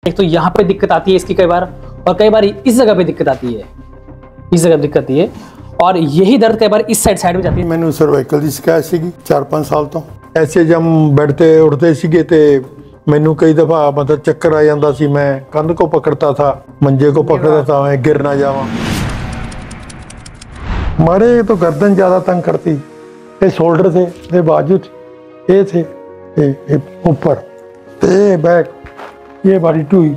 एक तो यहाँ पे दिक्कत आती है इसकी कई बार, और कई बार इस जगह पे दिक्कत आती है, इस जगह दिक्कत आती है, और यही दर्द कई बार इस साइड में जाती है। मैंने सर्वाइकल की शिकायत सी 4-5 साल तो ऐसे जब बेड ते उठते सीगे ते मैनू कई दफा मतलब चक्कर आ जाता सी। मैं कंध को पकड़ता था, मंजे को पकड़ता था, मैं गिर ना जावा। मारे तो गर्दन ज्यादा तंग करती, ये शोल्डर थे, ये बाजू थे, ये थे, ये ऊपर, ये बैक, ये बड़ी टूई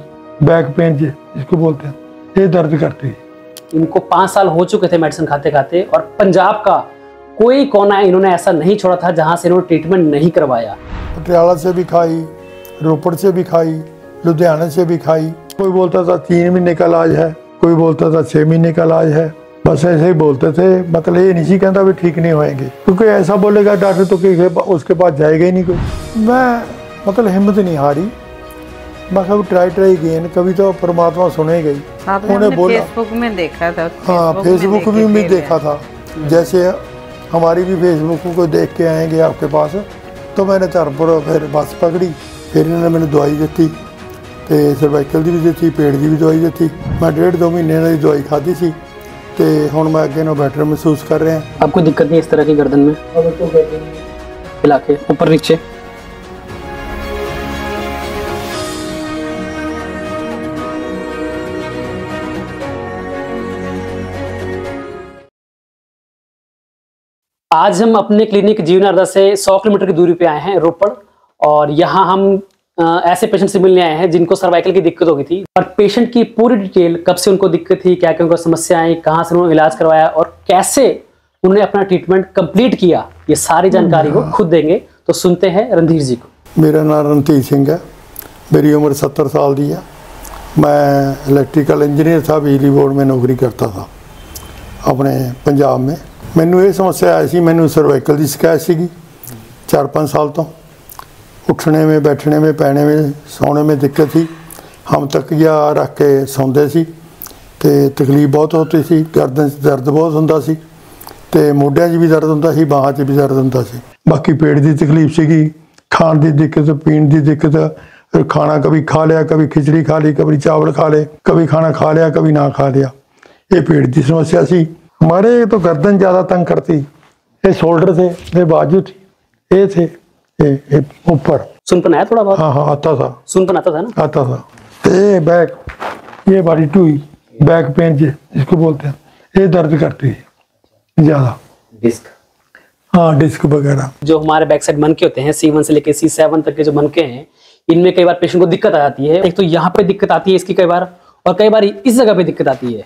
बैक पेन जिसको बोलते हैं, ये दर्द करती है। इनको 5 साल हो चुके थे मेडिसिन खाते खाते, और पंजाब का कोई कोना इन्होंने ऐसा नहीं छोड़ा था जहां से इन्होंने ट्रीटमेंट नहीं करवाया। पटियाला से भी खाई, रोपड़ से भी खाई, लुधियाना से भी खाई। कोई बोलता था 3 महीने का इलाज है, कोई बोलता था 6 महीने का इलाज है, बस ऐसे ही बोलते थे। मतलब ये नहीं कहता भी ठीक नहीं होएंगे, क्योंकि ऐसा बोलेगा डॉक्टर तो कि उसके पास जाएगा ही नहीं कोई। मैं मतलब हिम्मत नहीं हारी, मैं कभी ट्राई गेन, कभी तो परमात्मा सुनेगा ही। उन्हें बोला फेसबुक में देखा था, हाँ फेसबुक में देखा था, जैसे हमारी भी फेसबुक को देख के आएंगे आपके पास, तो मैंने धर्मपुर फिर बस पकड़ी, फिर इन्होंने मैंने दवाई दी, तो सर्वाइकल की भी दी, पेट की भी दवाई दी। मैं 1.5-2 महीने की दवाई खाधी सी, तो हुण मैं अगे ना बेटर महसूस कर रहा। आपको दिक्कत नहीं इस तरह की गर्दन में हिला के ऊपर नीचे? आज हम अपने क्लिनिक जीवनार्दा से 100 किलोमीटर की दूरी पे आए हैं, रोपड़, और यहाँ हम ऐसे पेशेंट से मिलने आए हैं जिनको सर्वाइकल की दिक्कत हो गई थी, और पेशेंट की पूरी डिटेल, कब से उनको दिक्कत थी, क्या क्या उनको समस्या आई, कहाँ से उन्होंने इलाज करवाया और कैसे उन्होंने अपना ट्रीटमेंट कंप्लीट किया, ये सारी जानकारी वो खुद देंगे। तो सुनते हैं रणधीर जी को। मेरा नाम रणधीर सिंह है, मेरी उम्र 70 साल की है। मैं इलेक्ट्रिकल इंजीनियर था, बिजली बोर्ड में नौकरी करता था अपने पंजाब में। मैनू ये समस्या आई सी, मैनू सर्वाइकल की शिकायत सी 4-5 साल तो। उठने में, बैठने में, पैने में, सोने में दिक्कत थी। हम तकिया रख के सौंदे सी, ते तकलीफ बहुत होती सी, गर्दन दर्द बहुत होंदा सी, ते मोढियां 'च भी दर्द होंदा सी, बाहां 'च भी दर्द होंदा सी। बाकी पेट की तकलीफ सी, खाण की दिक्कत, पीण की दिक्कत, खाना कभी खा लिया, कभी खिचड़ी खा ली, कभी चावल खा ले, कभी खाना खा लिया, कभी ना खा लिया, ये पेट की समस्या सी। हमारे तो गर्दन ज़्यादा तंग करती, ये शोल्डर थे, ये बाजू थी, ये थे, ये ऊपर। सुनपन आया थोड़ा बहुत? हाँ आता था, सुनपन आता था ना? आता था। ये बैक, ये बड़ी टूई बैक पेन जिसको बोलते हैं, ये दर्द करती है ज़्यादा। डिस्क? हाँ डिस्क वगैरह। जो हमारे बैक साइड मनके होते हैं, C1 से लेके C7 तक के जो मनके हैं, इनमें कई बार पेशेंट को दिक्कत आ जाती है। एक तो यहाँ पे दिक्कत आती है इसकी कई बार, और कई बार इस जगह पे दिक्कत आती है,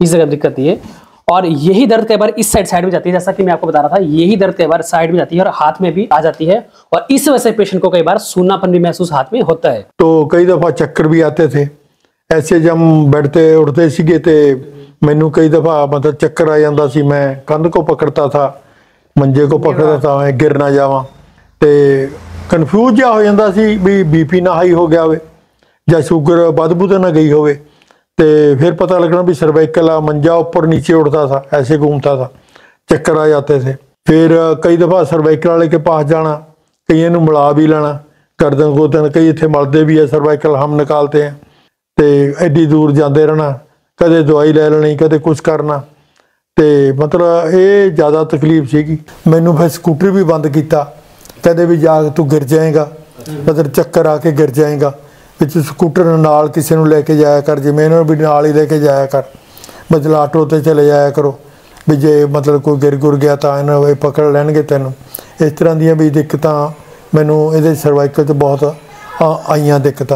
इस जगह दिक्कत आती है, और यही दर्द कई बार इस साइड में जाती है, जैसा कि मैं आपको बता रहा था। यही दर्द कई बार साइड में जाती है और हाथ में भी आ जाती है, और इस वजह से पेशेंट को कई बार सूनापन भी महसूस हाथ में होता है। तो कई दफा चक्कर भी आते थे, ऐसे जब बेड ते उठते सीगे ते मैनू कई दफा मतलब चक्कर आ जाता सी। मैं कंध को पकड़ता था, मंजे को पकड़ता था, मैं गिर ना जावा, ते कन्फ्यूज जा हो जाता सी भी बीपी ना हाई हो गया हो या शुगर बद बुद ना गई हो। तो फिर पता लगना भी सर्वाइकल आ, मंजा ऊपर नीचे उड़ता था, ऐसे घूमता था, चक्कर आ जाते थे। फिर कई दफ़ा सर्वाइकल वाले के पास जाना, कई मिला भी लेना, गर्दन गुर्दन, कई इतने मलते भी है, सर्वाइकल हम निकालते हैं, तो एडी दूर जाते रहना, कदे दवाई ले लेनी, कदे कुछ करना, तो मतलब ये ज़्यादा तकलीफ सी। मैनू फिर स्कूटर भी बंद किया, कहते भी जा तू गिर जाएगा, मतलब चक्कर आके गिर जाएगा, स्कूटर नाल किसी को लेके जाया कर, जिमें इन्होंने भी नाल ही लेके जाया कर, मतलब आटो ते चले जाया करो भी जे मतलब कोई गिर गुर गया तो इन्होंने पकड़ लैणगे तैनूं। इस तरह दी भी दिक्कत मैनू ये सर्वाइकल च बहुत आईयां दिक्कत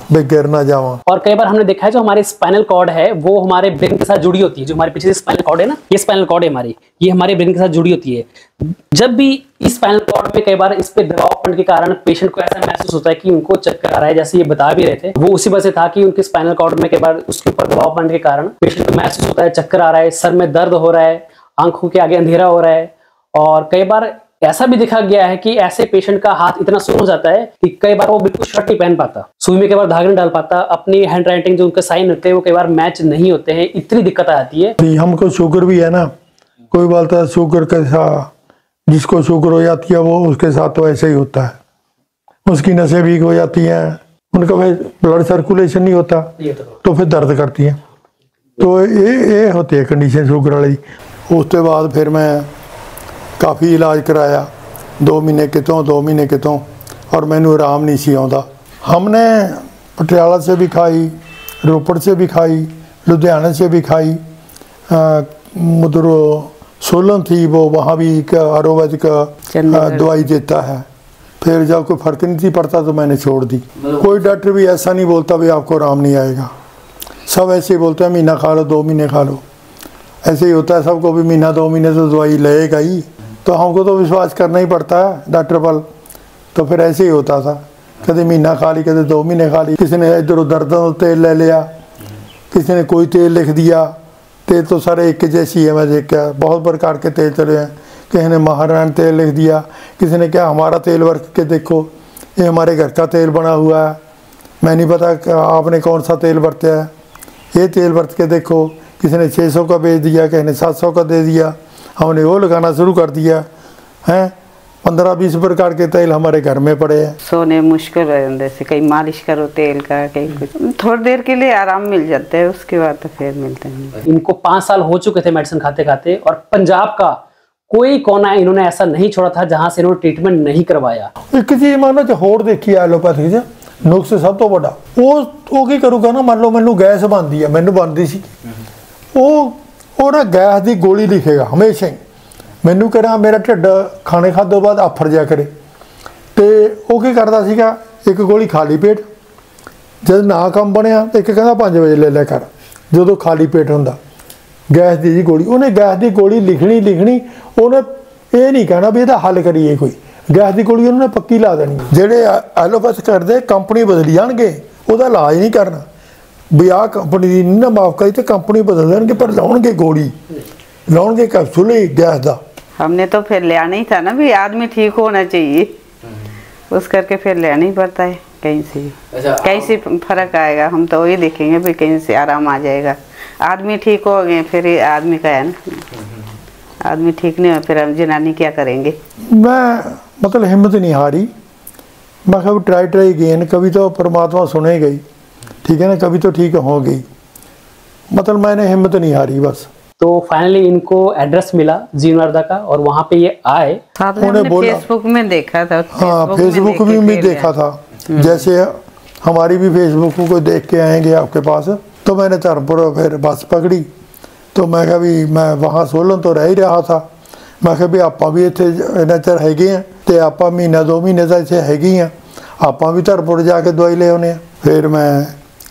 भी गिर ना जावा। और कई बार हमने देखा है जो हमारे स्पाइनल कॉर्ड है वो हमारे ब्रेन के साथ जुड़ी होती है। जो हमारे पीछे स्पाइनल कॉर्ड है ना, ये स्पाइनल कॉर्ड है हमारी, ये हमारे ब्रेन के साथ जुड़ी होती है। जब भी इस स्पाइनल कॉर्ड पे कई बार इस पे दबाव पड़ने के कारण पेशेंट को ऐसा महसूस होता है कि उनको चक्कर आ रहा है, जैसे ये बता भी रहे थे, वो उसी वजह से था कि उनके स्पाइनल कॉर्ड में कई बार उसके ऊपर दबाव पड़ने के कारण पेशेंट को महसूस होता है चक्कर आ रहा है, सर में दर्द हो रहा है, आंखों के आगे अंधेरा हो रहा है। और कई बार ऐसा भी देखा गया है कि ऐसे पेशेंट का हाथ इतना सुन हो जाता है कि कई बार वो बिल्कुल शर्ट नहीं पहन पाता, सुई में कई बार धागे नहीं डाल पाता, अपनी हैंड राइटिंग जो उनके साइन होते हैं वो कई बार मैच नहीं होते हैं, इतनी दिक्कत आती है। हमको शुगर भी है ना, कोई बोलता है शुगर कैसा, जिसको शुगर हो जाती है वो उसके साथ तो ऐसे ही होता है, उसकी नसें वीक हो जाती हैं, उनका भाई ब्लड सर्कुलेशन नहीं होता तो फिर दर्द करती हैं। तो ये होती है कंडीशन शुगर वाली। उसके बाद फिर मैं काफ़ी इलाज कराया, 2 महीने कितों 2 महीने कितों, और मैनू आराम नहीं सी आउंदा। हमने पटियाला से भी खाई, रोपड़ से भी खाई, लुधियाना से भी खाई, उधर सोलन थी वो, वहाँ भी एक आयुर्वेदिक दवाई देता है। फिर जब कोई फ़र्क नहीं थी पड़ता तो मैंने छोड़ दी। कोई डॉक्टर भी ऐसा नहीं बोलता भी आपको आराम नहीं आएगा, सब ऐसे ही बोलते हैं महीना खा लो 2 महीने खा लो। ऐसे ही होता है सबको भी, महीना 2 महीने तो दवाई लगेगा ही, तो हमको तो विश्वास करना ही पड़ता है डॉक्टर पर। तो फिर ऐसे ही होता था, कभी महीना खा ली, कभी 2 महीने खा ली। किसी ने इधर उधर तेल ले लिया, किसी ने कोई तेल लिख दिया। तेल तो सारे एक जैसी है, मैं देख के बहुत प्रकार के तेल चले हैं। किसी ने महाराण तेल लिख दिया, किसी ने क्या हमारा तेल वर्क के देखो, ये हमारे घर का तेल बना हुआ है, मैं नहीं पता कि आपने कौन सा तेल बरता है, ये तेल बरत के देखो। किसी ने 600 का बेच दिया, किसी ने 700 का दे दिया, हमने वो लगाना शुरू कर दिया है। 15-20 प्रकार के तेल हमारे घर में पड़े हैं। सोने मुश्किल हो जाते से, कहीं मालिश करो तेल का, कहीं कुछ, थोड़ी देर के लिए आराम मिल जाता है, उसके बाद तो फिर मिलता नहीं। इनको 5 साल हो चुके थे मेडिसिन खाते खाते, और पंजाब का कोई कोना इन्होंने ऐसा नहीं छोड़ा था जहां से इन्होंने ट्रीटमेंट नहीं करवाया। एक चीज मानो जो होर देखी एलोपैथी च नुक्स सब तो बड़ा वो की करूगा ना, मान लो मैनू गैस बनती है, मैनू बनती सी, वो ना गैस की गोली लिखेगा हमेशा ही। मैनू कह मेरा ढिड खाने खादे बाद आफर जा करे, तो वो की करता सीगा, एक गोली खाली पेट, जब ना काम बनया तो एक कहता 5 बजे ले लिया कर, जो खाली पेट होंदा गैस की जी गोली, उन्हें गैस की गोली लिखनी उन्हें ये नहीं कहना भी यदा हल करिए कोई, गैस की गोली उन्होंने पक्की ला देनी। जेडे एलोपैथ करते कंपनी बदली जाएंगे, वह इलाज नहीं करना भी आ कंपनी की नहीं ना माफ करी, तो कंपनी बदल देंगे, पर लाउणगे गोली, लाउणगे कैप्सूल ही गैस का। हमने तो फिर लेना ही था ना भी, आदमी ठीक होना चाहिए, उस करके फिर लेना ही पड़ता है कहीं से। कहीं से फर्क आएगा, हम तो वही देखेंगे भी कहीं से आराम आ जाएगा। आदमी ठीक हो गए फिर आदमी का है ना, आदमी ठीक नहीं हो फिर हम जनानी क्या करेंगे। मैं मतलब हिम्मत नहीं हारी, मैं कभी ट्राई गई, कभी तो परमात्मा सुने गई, ठीक है ना, कभी तो ठीक हो गई, मतलब मैंने हिम्मत नहीं हारी बस। तो फाइनली इनको एड्रेस मिला जीवनवर्धा का, और वहां पे ये आए। उन्हें फेसबुक में देखा था, हाँ फेसबुक में देखा था, जैसे हमारी भी फेसबुक को देख के आएंगे आपके पास, तो मैंने धर्मपुर फिर बस पकड़ी। तो मैं कहा भी मैं वहाँ सोलन तो रह ही रहा था, मैं कहा भी आप भी इतने इन्ना चर है, तो आप महीना 2 महीने तो इतने है, आप भी धर्मपुर जाके दवाई ले आने। फिर मैं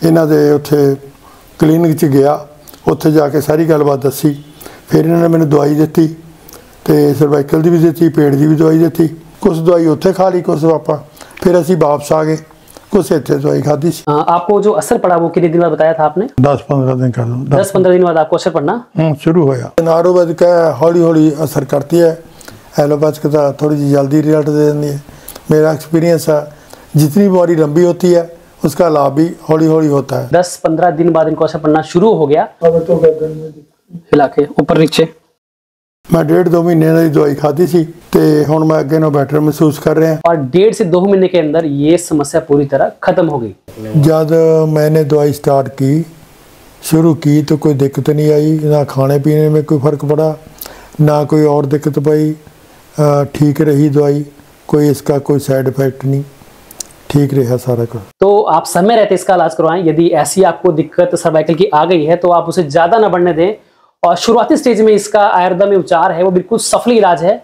इन्हों के उत्थे क्लीनिक च गया, उत्थे जाके सारी गलबात दसी, फिर इन्होंने मैंने दवाई दी, तो सर्वाइकल की भी दी, पेट की भी दवाई दी, कुछ दवाई उत्थे खा ली, कुछ आप फिर असी वापस आ गए, कुछ इतने दवाई खाधी सी। आपको जो असर पड़ा वो कितने दिन बाद बताया था आपने? 10-15 दिन कर दो, 10-15 दिन बाद आपको असर पड़ना शुरू होया। आयुर्वेदिक हौली हौली असर करती है, एलोपैथिक तो थोड़ी जी जल्दी रिजल्ट दे देती है। मेरा एक्सपीरियंस है, जितनी बीमारी लंबी होती है उसका लाभ भी हौली हौली होता है। 10-15 दिन बाद इनको असर पड़ना शुरू हो गया। हिला के ऊपर नीचे मैं 1.5-2 महीने की दवाई खाधी सी, ते हुण मैं अगे नालों बेटर महसूस कर रहा। और 1.5 से 2 महीने के अंदर ये समस्या पूरी तरह खत्म हो गई। जब मैंने दवाई स्टार्ट की, शुरू की, तो कोई दिक्कत नहीं आई, ना खाने पीने में कोई फ़र्क पड़ा, ना कोई और दिक्कत पाई, ठीक रही दवाई, कोई इसका कोई साइड इफेक्ट नहीं, ठीक रहा सारा कुछ। तो आप समय रहते इसका इलाज करवाएं। यदि ऐसी आपको दिक्कत सर्वाइकल की आ गई है तो आप उसे ज़्यादा ना बढ़ने दें, और शुरुआती स्टेज में इसका आयुर्वेदा में उपचार है वो बिल्कुल सफल इलाज है।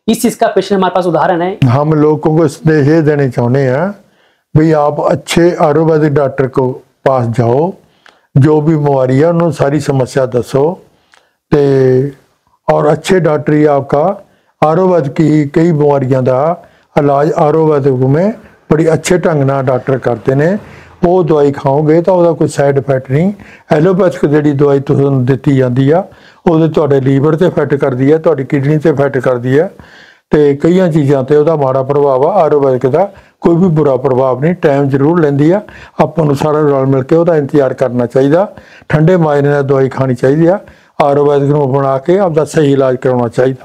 इस चीज का पेशेंट हमारे पास उदाहरण है। हम लोगों को संदेश ये देने चाहते हैं भाई आप अच्छे आयुर्वेदिक डॉक्टर को पास जाओ, जो भी बीमारी है उन्होंने सारी समस्या दसो, ते और अच्छे डॉक्टर ही आपका आयुर्वेद की कई बीमारियों का इलाज आयुर्वेदिक में बड़ी अच्छे ढंग नाल डॉक्टर करते हैं। वो दवाई खाओगे तो वह कोई साइड इफेक्ट नहीं। एलोपैथिक जी दवाई तुहानूं दित्ती जाती है वो तुहाडे लीवर से इफेक्ट करती है, तुहाडी किडनी से इफेक्ट करती है, तो कई चीज़ों से वह माड़ा प्रभाव आ। आयुर्वेदिक का कोई भी बुरा प्रभाव नहीं, टाइम जरूर लेंदी आ। आपां नूं सारा रल मिल के वह इंतजार करना चाहिए, ठंडे माजरे नाल दवाई खानी चाहिए, आयुर्वेदिक नूं अपना के आपका सही इलाज करवाना चाहिए।